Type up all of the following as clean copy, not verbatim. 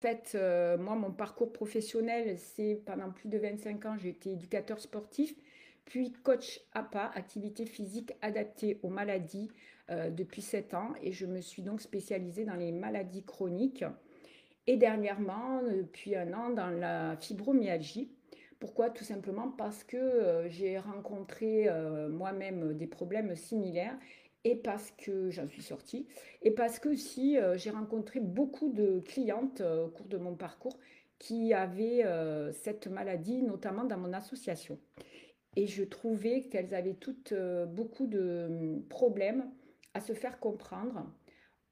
fait, moi, mon parcours professionnel, c'est pendant plus de 25 ans, j'ai été éducateur sportif, puis coach APA, activité physique adaptée aux maladies, depuis 7 ans. Et je me suis donc spécialisée dans les maladies chroniques. Et dernièrement, depuis un an, dans la fibromyalgie. Pourquoi? Tout simplement parce que j'ai rencontré moi-même des problèmes similaires et parce que j'en suis sortie et parce que aussi j'ai rencontré beaucoup de clientes au cours de mon parcours qui avaient cette maladie, notamment dans mon association. Et je trouvais qu'elles avaient toutes beaucoup de problèmes à se faire comprendre,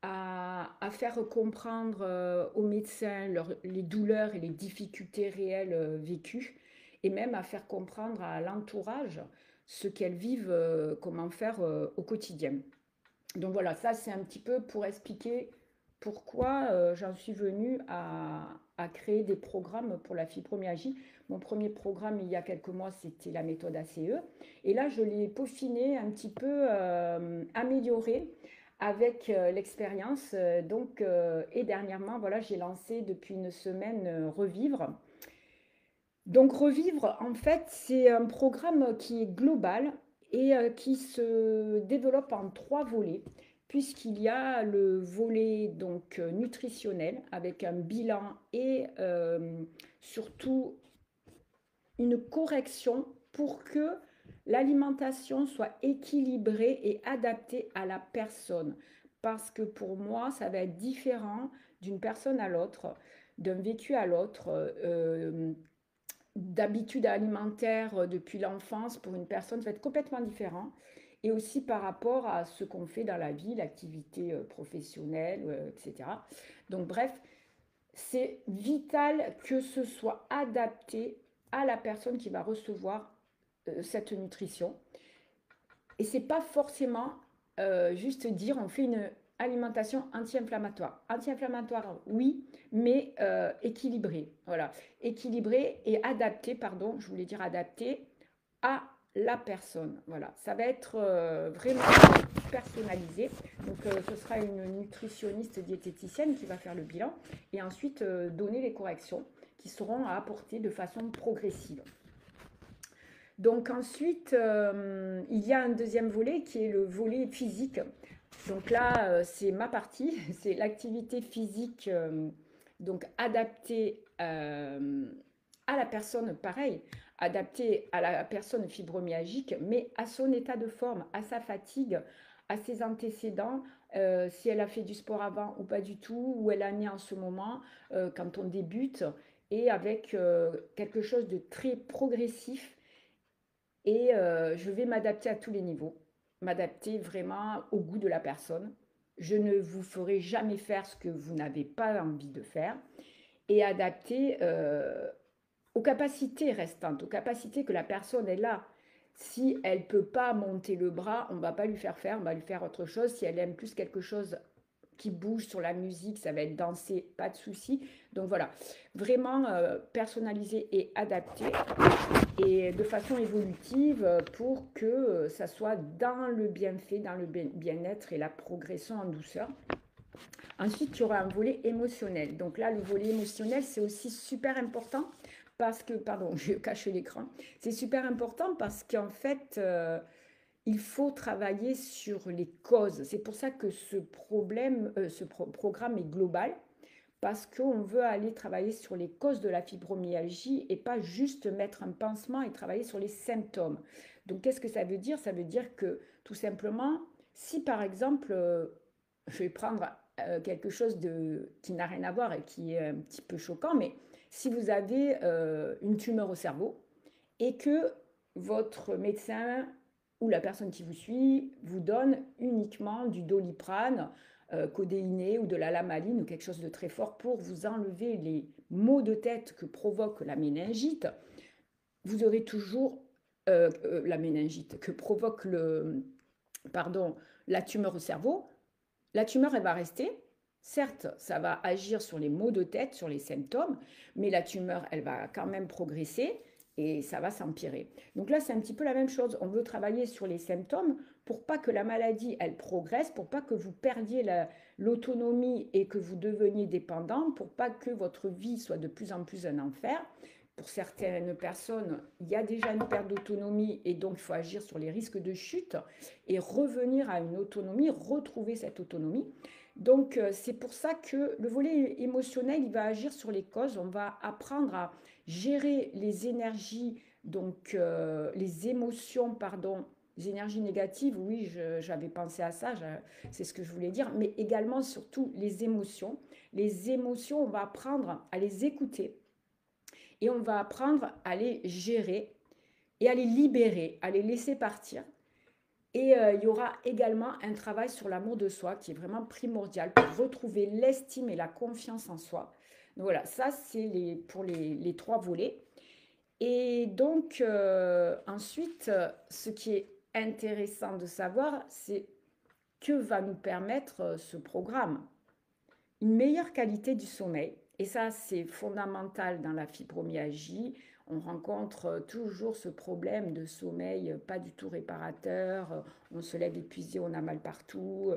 à faire comprendre aux médecins les douleurs et les difficultés réelles vécues, et même à faire comprendre à l'entourage ce qu'elles vivent, comment faire au quotidien. Donc voilà, ça c'est un petit peu pour expliquer pourquoi j'en suis venue à créer des programmes pour la fibromyalgie. Mon premier programme il y a quelques mois, c'était la méthode ACE. Et là, je l'ai peaufiné, un petit peu amélioré avec l'expérience. Et dernièrement, voilà, j'ai lancé depuis une semaine Revivre. Donc Revivre, en fait, c'est un programme qui est global et qui se développe en trois volets, puisqu'il y a le volet donc nutritionnel avec un bilan et surtout une correction pour que l'alimentation soit équilibrée et adaptée à la personne. Parce que pour moi, ça va être différent d'une personne à l'autre, d'un vécu à l'autre. D'habitudes alimentaires depuis l'enfance pour une personne, ça va être complètement différent. Et aussi par rapport à ce qu'on fait dans la vie, l'activité professionnelle, etc. Donc bref, c'est vital que ce soit adapté à la personne qui va recevoir cette nutrition. Et c'est pas forcément juste dire on fait une alimentation anti-inflammatoire. Anti-inflammatoire, oui, mais équilibrée. Voilà. Équilibrée et adaptée, pardon, je voulais dire adaptée à la personne. Voilà. Ça va être vraiment personnalisé. Donc, ce sera une nutritionniste diététicienne qui va faire le bilan et ensuite donner les corrections qui seront à apporter de façon progressive. Donc ensuite, il y a un deuxième volet qui est le volet physique. Donc là, c'est ma partie, c'est l'activité physique donc adaptée à la personne, pareil, adaptée à la personne fibromyalgique, mais à son état de forme, à sa fatigue, à ses antécédents, si elle a fait du sport avant ou pas du tout, où elle en est en ce moment, quand on débute, et avec quelque chose de très progressif et je vais m'adapter à tous les niveaux, m'adapter vraiment au goût de la personne. Je ne vous ferai jamais faire ce que vous n'avez pas envie de faire et adapter aux capacités restantes, aux capacités que la personne est là. Si elle ne peut pas monter le bras, on ne va pas lui faire faire, on va lui faire autre chose. Si elle aime plus quelque chose qui bouge sur la musique, ça va être dansé, pas de souci. Donc voilà, vraiment personnalisé et adapté et de façon évolutive pour que ça soit dans le bienfait, dans le bien-être et la progression en douceur. Ensuite, il y aura un volet émotionnel. Donc là, le volet émotionnel, c'est aussi super important parce que, pardon, je cache l'écran, c'est super important parce qu'en fait, il faut travailler sur les causes. C'est pour ça que ce programme est global parce qu'on veut aller travailler sur les causes de la fibromyalgie et pas juste mettre un pansement et travailler sur les symptômes. Donc, qu'est-ce que ça veut dire? Ça veut dire que tout simplement, si par exemple, je vais prendre quelque chose qui n'a rien à voir et qui est un petit peu choquant, mais si vous avez une tumeur au cerveau et que votre médecin ou la personne qui vous suit vous donne uniquement du Doliprane codéiné ou de la lamaline ou quelque chose de très fort pour vous enlever les maux de tête que provoque la méningite, vous aurez toujours la méningite que provoque pardon, la tumeur au cerveau. La tumeur, elle va rester. Certes, ça va agir sur les maux de tête, sur les symptômes, mais la tumeur, elle va quand même progresser et ça va s'empirer. Donc là, c'est un petit peu la même chose. On veut travailler sur les symptômes pour pas que la maladie, elle progresse, pour pas que vous perdiez l'autonomie et que vous deveniez dépendant, pour pas que votre vie soit de plus en plus un enfer. Pour certaines personnes, il y a déjà une perte d'autonomie et donc il faut agir sur les risques de chute et revenir à une autonomie, retrouver cette autonomie. Donc c'est pour ça que le volet émotionnel, il va agir sur les causes. On va apprendre à gérer les énergies, donc les émotions, pardon, les énergies négatives, oui, j'avais pensé à ça, c'est ce que je voulais dire, mais également surtout les émotions. Les émotions, on va apprendre à les écouter et on va apprendre à les gérer et à les libérer, à les laisser partir. Et il y aura également un travail sur l'amour de soi qui est vraiment primordial pour retrouver l'estime et la confiance en soi. Donc voilà, ça c'est pour les trois volets. Et donc ensuite, ce qui est intéressant de savoir, c'est que va nous permettre ce programme. Une meilleure qualité du sommeil, et ça c'est fondamental dans la fibromyalgie. On rencontre toujours ce problème de sommeil pas du tout réparateur, on se lève épuisé, on a mal partout.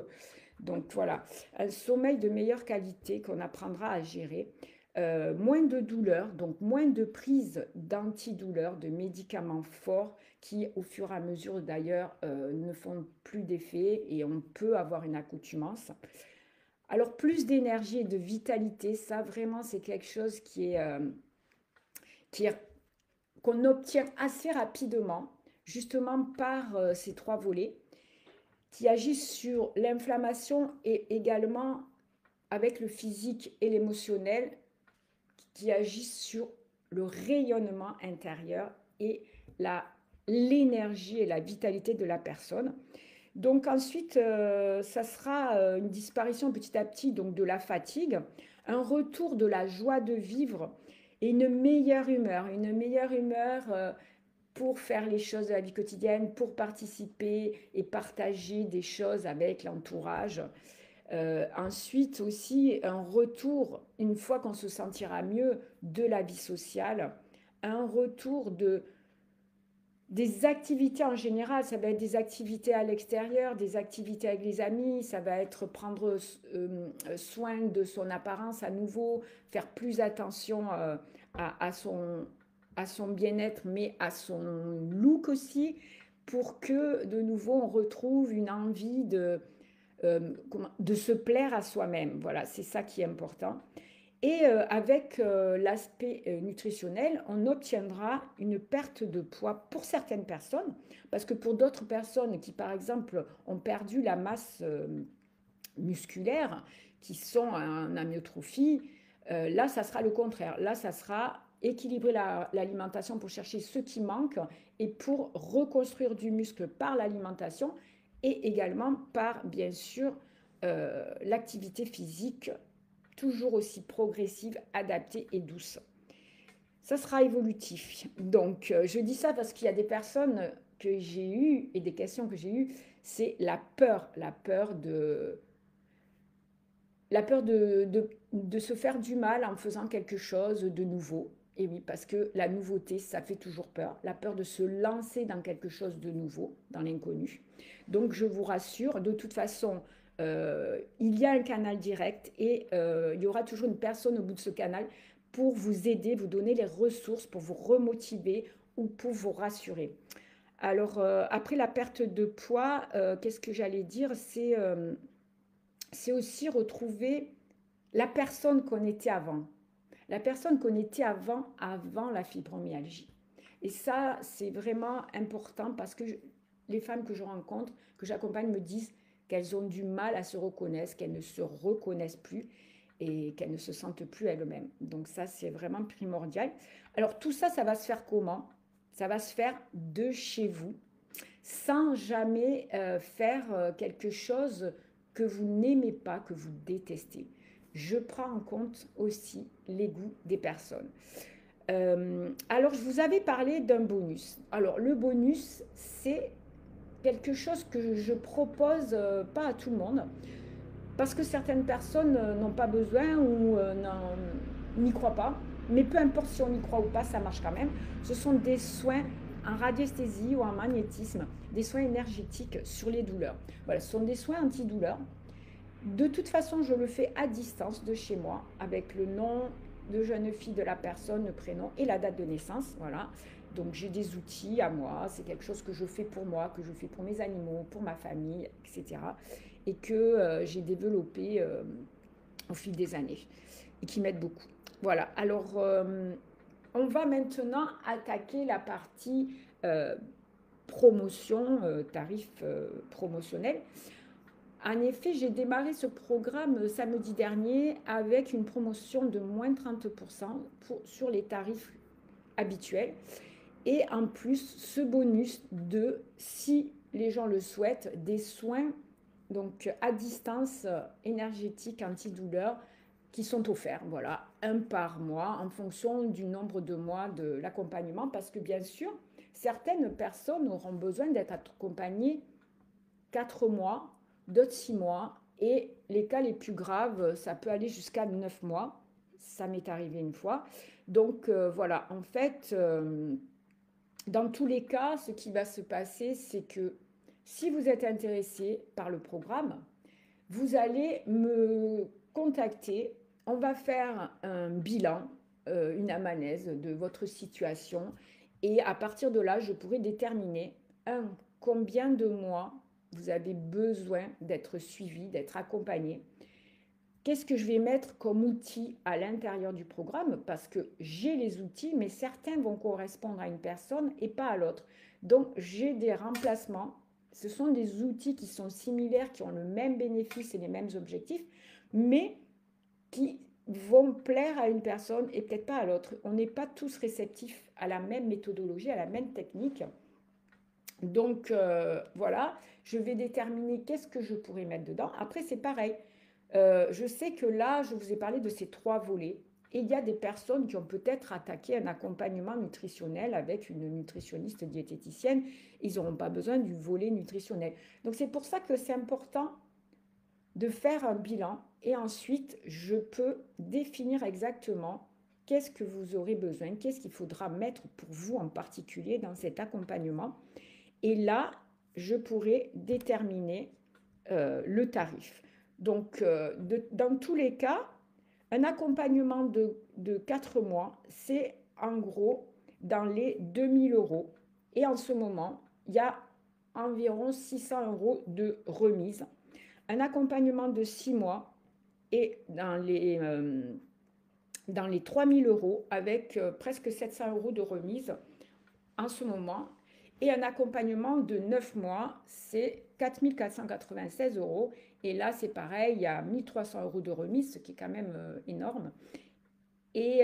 Donc voilà, un sommeil de meilleure qualité qu'on apprendra à gérer. Moins de douleurs, donc moins de prise d'antidouleurs, de médicaments forts qui au fur et à mesure d'ailleurs ne font plus d'effet et on peut avoir une accoutumance. Alors plus d'énergie et de vitalité, ça vraiment c'est quelque chose qui est qu'on obtient assez rapidement, justement par ces trois volets, qui agissent sur l'inflammation et également avec le physique et l'émotionnel, qui agissent sur le rayonnement intérieur et l'énergie et la vitalité de la personne. Donc ensuite, ça sera une disparition petit à petit donc de la fatigue, un retour de la joie de vivre et une meilleure humeur pour faire les choses de la vie quotidienne, pour participer et partager des choses avec l'entourage. Ensuite aussi un retour, une fois qu'on se sentira mieux, de la vie sociale, un retour des activités en général, ça va être des activités à l'extérieur, des activités avec les amis, ça va être prendre soin de son apparence à nouveau, faire plus attention à son bien-être, mais à son look aussi, pour que de nouveau on retrouve une envie de se plaire à soi-même. Voilà, c'est ça qui est important. Et avec l'aspect nutritionnel, on obtiendra une perte de poids pour certaines personnes, parce que pour d'autres personnes qui, par exemple, ont perdu la masse musculaire, qui sont en amyotrophie, là, ça sera le contraire. Là, ça sera équilibrer l'alimentation pour chercher ce qui manque et pour reconstruire du muscle par l'alimentation et également par, bien sûr, l'activité physique toujours aussi progressive, adaptée et douce. Ça sera évolutif. Donc, je dis ça parce qu'il y a des personnes que j'ai eues et des questions que j'ai eues, c'est la peur de se faire du mal en faisant quelque chose de nouveau. Et oui, parce que la nouveauté, ça fait toujours peur. La peur de se lancer dans quelque chose de nouveau, dans l'inconnu. Donc, je vous rassure, de toute façon, il y a un canal direct et il y aura toujours une personne au bout de ce canal pour vous aider, vous donner les ressources, pour vous remotiver ou pour vous rassurer. Alors, après la perte de poids, qu'est-ce que j'allais dire? C'est aussi retrouver la personne qu'on était avant. La personne qu'on était avant la fibromyalgie. Et ça, c'est vraiment important parce que les femmes que je rencontre, que j'accompagne, me disent qu'elles ont du mal à se reconnaître, qu'elles ne se reconnaissent plus et qu'elles ne se sentent plus elles-mêmes. Donc ça, c'est vraiment primordial. Alors tout ça, ça va se faire comment? Ça va se faire de chez vous, sans jamais faire quelque chose que vous n'aimez pas, que vous détestez. Je prends en compte aussi les goûts des personnes. Alors, je vous avais parlé d'un bonus. Alors, le bonus, c'est quelque chose que je propose pas à tout le monde, parce que certaines personnes n'ont pas besoin ou n'y croient pas. Mais peu importe si on y croit ou pas, ça marche quand même. Ce sont des soins en radiesthésie ou en magnétisme, des soins énergétiques sur les douleurs. Voilà, ce sont des soins antidouleurs. De toute façon, je le fais à distance de chez moi, avec le nom de jeune fille de la personne, le prénom et la date de naissance. Voilà. Donc j'ai des outils à moi, c'est quelque chose que je fais pour moi, que je fais pour mes animaux, pour ma famille, etc. Et que j'ai développé au fil des années et qui m'aident beaucoup. Voilà, alors on va maintenant attaquer la partie promotion, tarif promotionnel. En effet, j'ai démarré ce programme samedi dernier avec une promotion de moins 30% sur les tarifs habituels. Et en plus, ce bonus de, si les gens le souhaitent, des soins donc à distance énergétique antidouleur qui sont offerts. Voilà, un par mois en fonction du nombre de mois de l'accompagnement. Parce que bien sûr, certaines personnes auront besoin d'être accompagnées 4 mois, d'autres 6 mois, et les cas les plus graves, ça peut aller jusqu'à 9 mois. Ça m'est arrivé une fois. Donc voilà, en fait, dans tous les cas, ce qui va se passer, c'est que si vous êtes intéressé par le programme, vous allez me contacter. On va faire un bilan, une anamnèse de votre situation. Et à partir de là, je pourrai déterminer, combien de mois vous avez besoin d'être suivi, d'être accompagné. Qu'est-ce que je vais mettre comme outil à l'intérieur du programme? Parce que j'ai les outils, mais certains vont correspondre à une personne et pas à l'autre. Donc, j'ai des remplacements. Ce sont des outils qui sont similaires, qui ont le même bénéfice et les mêmes objectifs, mais qui vont plaire à une personne et peut-être pas à l'autre. On n'est pas tous réceptifs à la même méthodologie, à la même technique. Donc, voilà, je vais déterminer qu'est-ce que je pourrais mettre dedans. Après, c'est pareil. Je sais que là, je vous ai parlé de ces 3 volets. Et il y a des personnes qui ont peut-être attaqué un accompagnement nutritionnel avec une nutritionniste diététicienne. Ils n'auront pas besoin du volet nutritionnel. Donc c'est pour ça que c'est important de faire un bilan. Et ensuite, je peux définir exactement qu'est-ce que vous aurez besoin, qu'est-ce qu'il faudra mettre pour vous en particulier dans cet accompagnement. Et là, je pourrai déterminer le tarif. Donc, dans tous les cas, un accompagnement de 4 mois, c'est en gros dans les 2000 euros. Et en ce moment, il y a environ 600 euros de remise. Un accompagnement de 6 mois est dans les 3000 euros avec presque 700 euros de remise en ce moment. Et un accompagnement de 9 mois, c'est 4496 euros. Et là, c'est pareil, il y a 1300 euros de remise, ce qui est quand même énorme. Et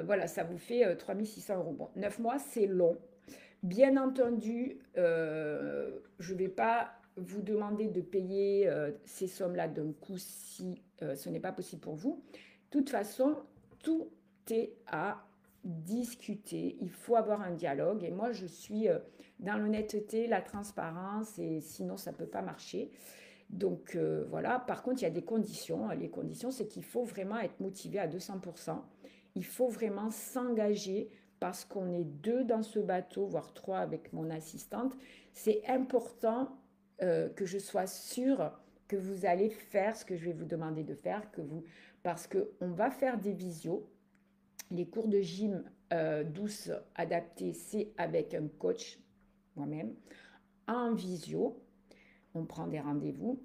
voilà, ça vous fait 3600 euros. Bon, 9 mois, c'est long. Bien entendu, je ne vais pas vous demander de payer ces sommes-là d'un coup si ce n'est pas possible pour vous. De toute façon, tout est à discuter. Il faut avoir un dialogue. Et moi, je suis dans l'honnêteté, la transparence, et sinon, ça ne peut pas marcher. Donc voilà, par contre, il y a des conditions. Les conditions, c'est qu'il faut vraiment être motivé à 200%. Il faut vraiment s'engager parce qu'on est 2 dans ce bateau, voire 3 avec mon assistante. C'est important que je sois sûre que vous allez faire ce que je vais vous demander de faire, parce qu'on va faire des visios. Les cours de gym douce adaptés, c'est avec un coach, moi-même, en visio. On prend des rendez-vous.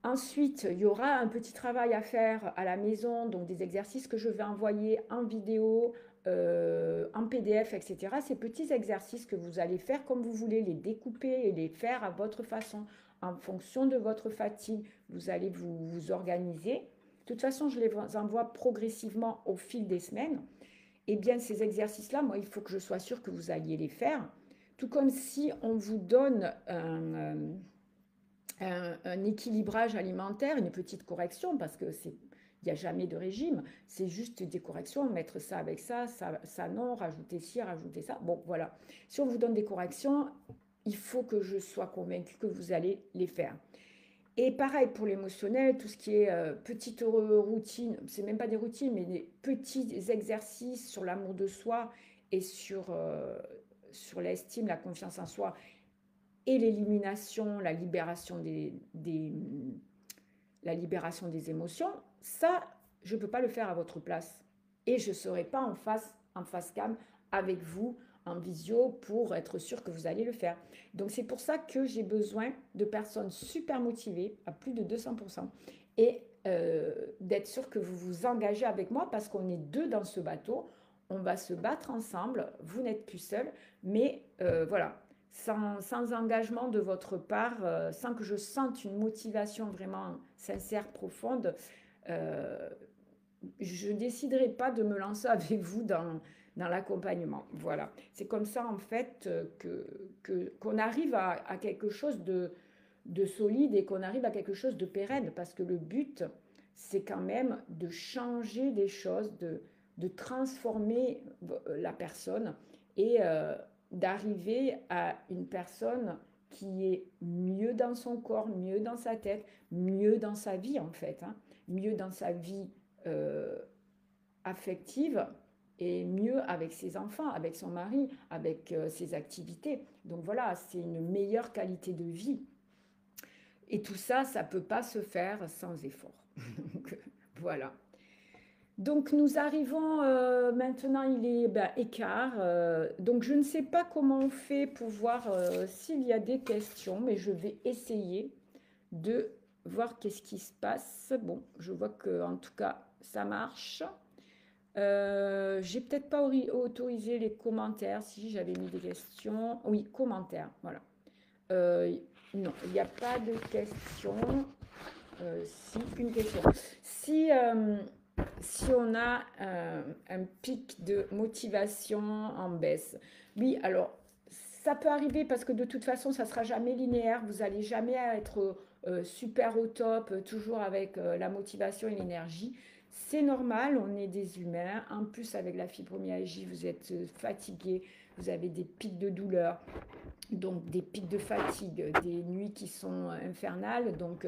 Ensuite, il y aura un petit travail à faire à la maison, donc des exercices que je vais envoyer en vidéo, en PDF, etc. Ces petits exercices que vous allez faire comme vous voulez, les découper et les faire à votre façon, en fonction de votre fatigue. Vous allez vous organiser. De toute façon, je les envoie progressivement au fil des semaines. Et bien, ces exercices-là, moi, il faut que je sois sûre que vous alliez les faire. Tout comme si on vous donne un équilibrage alimentaire, une petite correction, parce que il n'y a jamais de régime, c'est juste des corrections, mettre ça avec ça, ça non, rajouter ci, rajouter ça. Bon, voilà. Si on vous donne des corrections, il faut que je sois convaincue que vous allez les faire. Et pareil pour l'émotionnel, tout ce qui est petite routine, c'est même pas des routines, mais des petits exercices sur l'amour de soi et sur sur l'estime, la confiance en soi et l'élimination, la libération des émotions, ça, je ne peux pas le faire à votre place. Et je ne serai pas en face cam avec vous en visio pour être sûr que vous allez le faire. Donc c'est pour ça que j'ai besoin de personnes super motivées à plus de 200% et d'être sûr que vous vous engagez avec moi parce qu'on est deux dans ce bateau. On va se battre ensemble. Vous n'êtes plus seul. Mais voilà, sans engagement de votre part, sans que je sente une motivation vraiment sincère, profonde, euh, je ne déciderai pas de me lancer avec vous dans l'accompagnement. Voilà. C'est comme ça, en fait, qu'on arrive à quelque chose de solide et qu'on arrive à quelque chose de pérenne. Parce que le but, c'est quand même de changer des choses, de transformer la personne et d'arriver à une personne qui est mieux dans son corps, mieux dans sa tête, mieux dans sa vie, en fait. Hein. Mieux dans sa vie euh, affective et mieux avec ses enfants, avec son mari, avec ses activités. Donc voilà, c'est une meilleure qualité de vie. Et tout ça, ça ne peut pas se faire sans effort. Donc voilà. Donc nous arrivons maintenant, il est écart. Donc je ne sais pas comment on fait pour voir s'il y a des questions, mais je vais essayer de voir qu'est-ce qui se passe. Bon, je vois que en tout cas ça marche. J'ai peut-être pas autorisé les commentaires. Si j'avais mis des questions, oui, commentaires. Voilà. Euh, non, il n'y a pas de questions. Si, une question. Si on a un pic de motivation en baisse, oui, alors ça peut arriver parce que de toute façon, ça ne sera jamais linéaire. Vous n'allez jamais être super au top, toujours avec la motivation et l'énergie. C'est normal, on est des humains. En plus, avec la fibromyalgie, vous êtes fatigué, vous avez des pics de douleur, donc des pics de fatigue, des nuits qui sont infernales. Donc,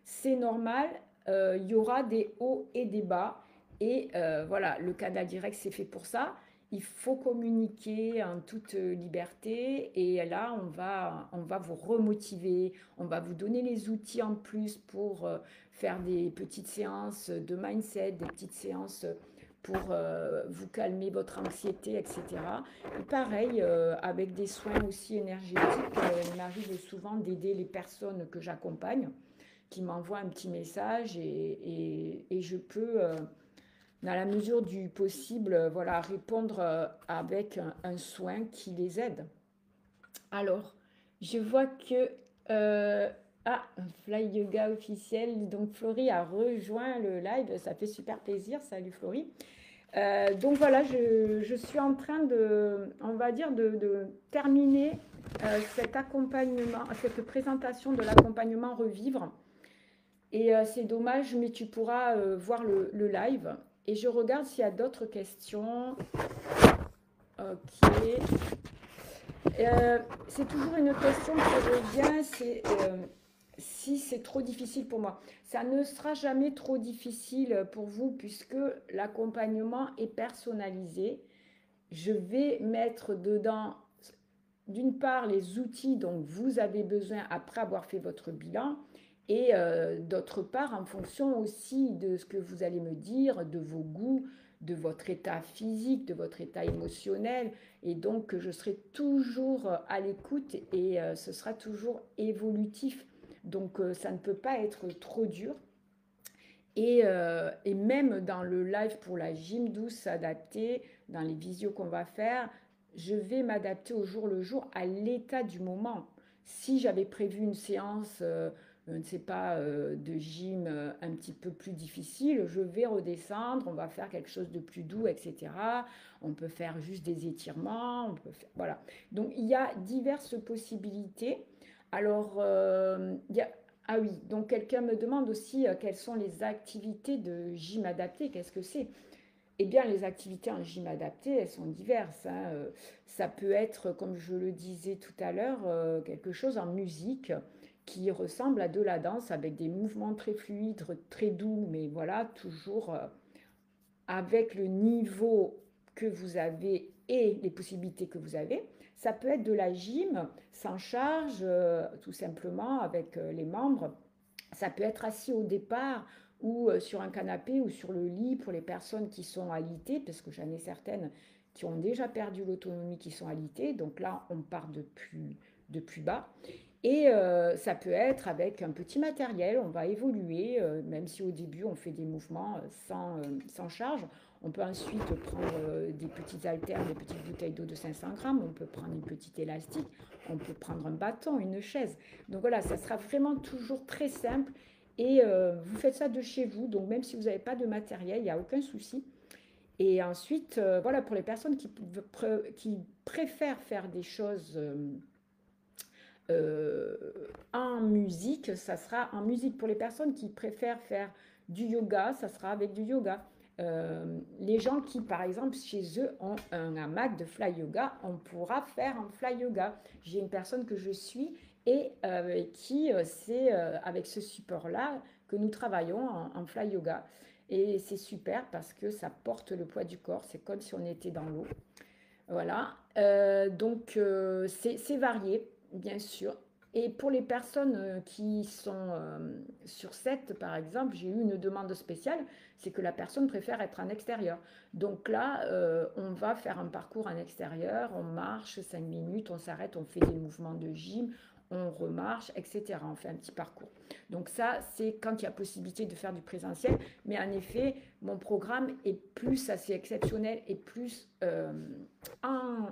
c'est normal. Il y aura des hauts et des bas. Et voilà, le canal direct, c'est fait pour ça. Il faut communiquer en toute liberté. Et là, on va vous remotiver. On va vous donner les outils en plus pour faire des petites séances de mindset, des petites séances pour vous calmer votre anxiété, etc. Et pareil, avec des soins aussi énergétiques, il m'arrive souvent d'aider les personnes que j'accompagne qui m'envoient un petit message et je peux, dans la mesure du possible, voilà, répondre avec un soin qui les aide. Alors, je vois que ah, Fly Yoga officiel, donc Florie a rejoint le live, ça fait super plaisir, salut Florie. Donc voilà, je suis en train de, on va dire, de terminer cet accompagnement, cette présentation de l'accompagnement Revivre. Et c'est dommage, mais tu pourras voir le live. Et je regarde s'il y a d'autres questions. Ok. C'est toujours une question qui revient, c'est si c'est trop difficile pour moi. Ça ne sera jamais trop difficile pour vous puisque l'accompagnement est personnalisé. Je vais mettre dedans, d'une part, les outils dont vous avez besoin après avoir fait votre bilan et d'autre part, en fonction aussi de ce que vous allez me dire, de vos goûts, de votre état physique, de votre état émotionnel. Et donc, je serai toujours à l'écoute et ce sera toujours évolutif. Donc, ça ne peut pas être trop dur. Et même dans le live pour la gym douce adaptée, dans les visios qu'on va faire, je vais m'adapter au jour le jour à l'état du moment. Si j'avais prévu une séance, je ne sais pas, de gym un petit peu plus difficile, je vais redescendre, on va faire quelque chose de plus doux, etc. On peut faire juste des étirements, on peut faire, voilà. Donc il y a diverses possibilités. Alors, il y a ah oui, donc quelqu'un me demande aussi quelles sont les activités de gym adapté. Qu'est-ce que c'est? Eh bien, les activités en gym adapté, elles sont diverses. Hein. Ça peut être, comme je le disais tout à l'heure, quelque chose en musique qui ressemble à de la danse avec des mouvements très fluides, très doux, mais voilà, toujours avec le niveau que vous avez et les possibilités que vous avez. Ça peut être de la gym sans charge, tout simplement avec les membres. Ça peut être assis au départ ou sur un canapé ou sur le lit pour les personnes qui sont alitées, parce que j'en ai certaines qui ont déjà perdu l'autonomie, qui sont alitées. Donc là, on part de plus bas. Et ça peut être avec un petit matériel, on va évoluer, même si au début on fait des mouvements sans charge. On peut ensuite prendre des petites haltères, des petites bouteilles d'eau de 500 grammes, on peut prendre une petite élastique, on peut prendre un bâton, une chaise. Donc voilà, ça sera vraiment toujours très simple et vous faites ça de chez vous. Donc même si vous n'avez pas de matériel, il n'y a aucun souci. Et ensuite, voilà, pour les personnes qui préfèrent faire des choses euh, en musique, ça sera en musique. Pour les personnes qui préfèrent faire du yoga, ça sera avec du yoga. Les gens qui, par exemple, chez eux ont un hamac de fly yoga, on pourra faire un fly yoga. J'ai une personne que je suis et qui, c'est avec ce support-là que nous travaillons en fly yoga. Et c'est super parce que ça porte le poids du corps, c'est comme si on était dans l'eau. Voilà, donc c'est varié, bien sûr. Et pour les personnes qui sont sur 7, par exemple, j'ai eu une demande spéciale, c'est que la personne préfère être en extérieur. Donc là, on va faire un parcours en extérieur, on marche 5 minutes, on s'arrête, on fait des mouvements de gym, on remarche, etc. On fait un petit parcours. Donc ça, c'est quand il y a possibilité de faire du présentiel. Mais en effet, mon programme est plus assez exceptionnel et plus en,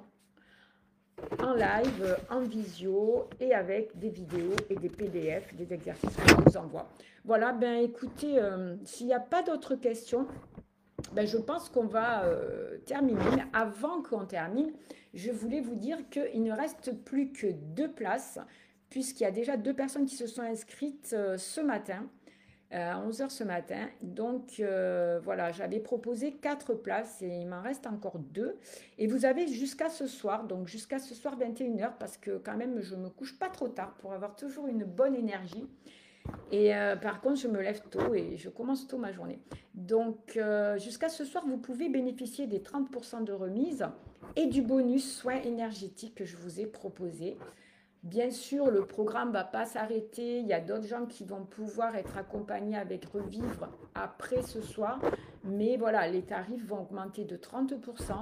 en live, en visio et avec des vidéos et des PDF, des exercices que je vous envoie. Voilà, ben écoutez, s'il n'y a pas d'autres questions, ben je pense qu'on va terminer. Mais avant qu'on termine, je voulais vous dire qu'il ne reste plus que 2 places, puisqu'il y a déjà 2 personnes qui se sont inscrites ce matin à 11 heures ce matin. Donc voilà, j'avais proposé 4 places et il m'en reste encore 2. Et vous avez jusqu'à ce soir, donc jusqu'à ce soir 21 heures, parce que quand même je me couche pas trop tard pour avoir toujours une bonne énergie. Et par contre, je me lève tôt et je commence tôt ma journée. Donc jusqu'à ce soir, vous pouvez bénéficier des 30% de remise et du bonus soins énergétiques que je vous ai proposé. Bien sûr, le programme ne va pas s'arrêter. Il y a d'autres gens qui vont pouvoir être accompagnés avec Revivre après ce soir. Mais voilà, les tarifs vont augmenter de 30%.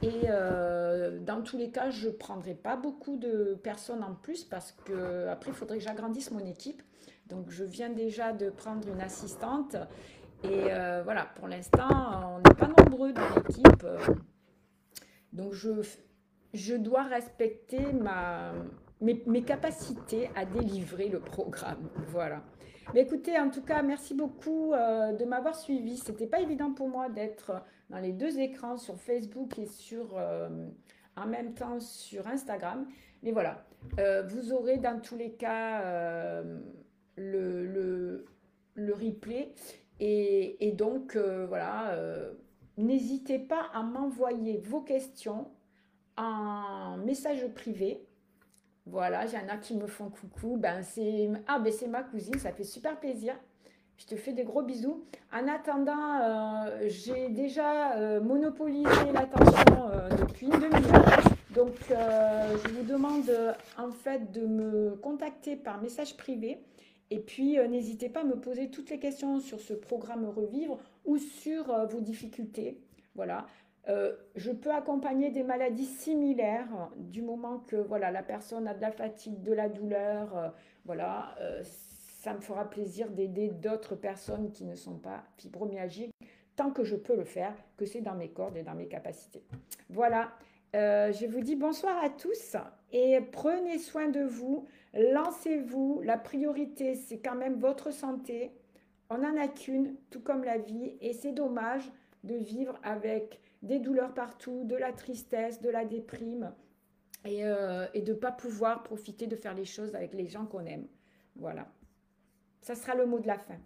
Et dans tous les cas, je ne prendrai pas beaucoup de personnes en plus parce que après, il faudrait que j'agrandisse mon équipe. Donc, je viens déjà de prendre une assistante. Et voilà, pour l'instant, on n'est pas nombreux dans l'équipe. Donc, je dois respecter mes capacités à délivrer le programme. Voilà. Mais écoutez, en tout cas, merci beaucoup de m'avoir suivi. C'était pas évident pour moi d'être dans les 2 écrans, sur Facebook et en même temps sur Instagram. Mais voilà, vous aurez dans tous les cas le, le, le replay. Et donc, voilà, n'hésitez pas à m'envoyer vos questions en message privé. Voilà, il y en a qui me font coucou. Ben c'est ma cousine, ça fait super plaisir. Je te fais des gros bisous. En attendant, j'ai déjà monopolisé l'attention depuis une demi-heure. Donc, je vous demande en fait de me contacter par message privé. Et puis, n'hésitez pas à me poser toutes les questions sur ce programme Revivre ou sur vos difficultés. Voilà. Je peux accompagner des maladies similaires du moment que voilà, la personne a de la fatigue, de la douleur. Voilà, ça me fera plaisir d'aider d'autres personnes qui ne sont pas fibromyalgiques tant que je peux le faire, que c'est dans mes cordes et dans mes capacités. Voilà, je vous dis bonsoir à tous et prenez soin de vous, lancez-vous. La priorité, c'est quand même votre santé. On n'en a qu'une, tout comme la vie, et c'est dommage de vivre avec des douleurs partout, de la tristesse, de la déprime, et de ne pas pouvoir profiter de faire les choses avec les gens qu'on aime. Voilà. Ça sera le mot de la fin.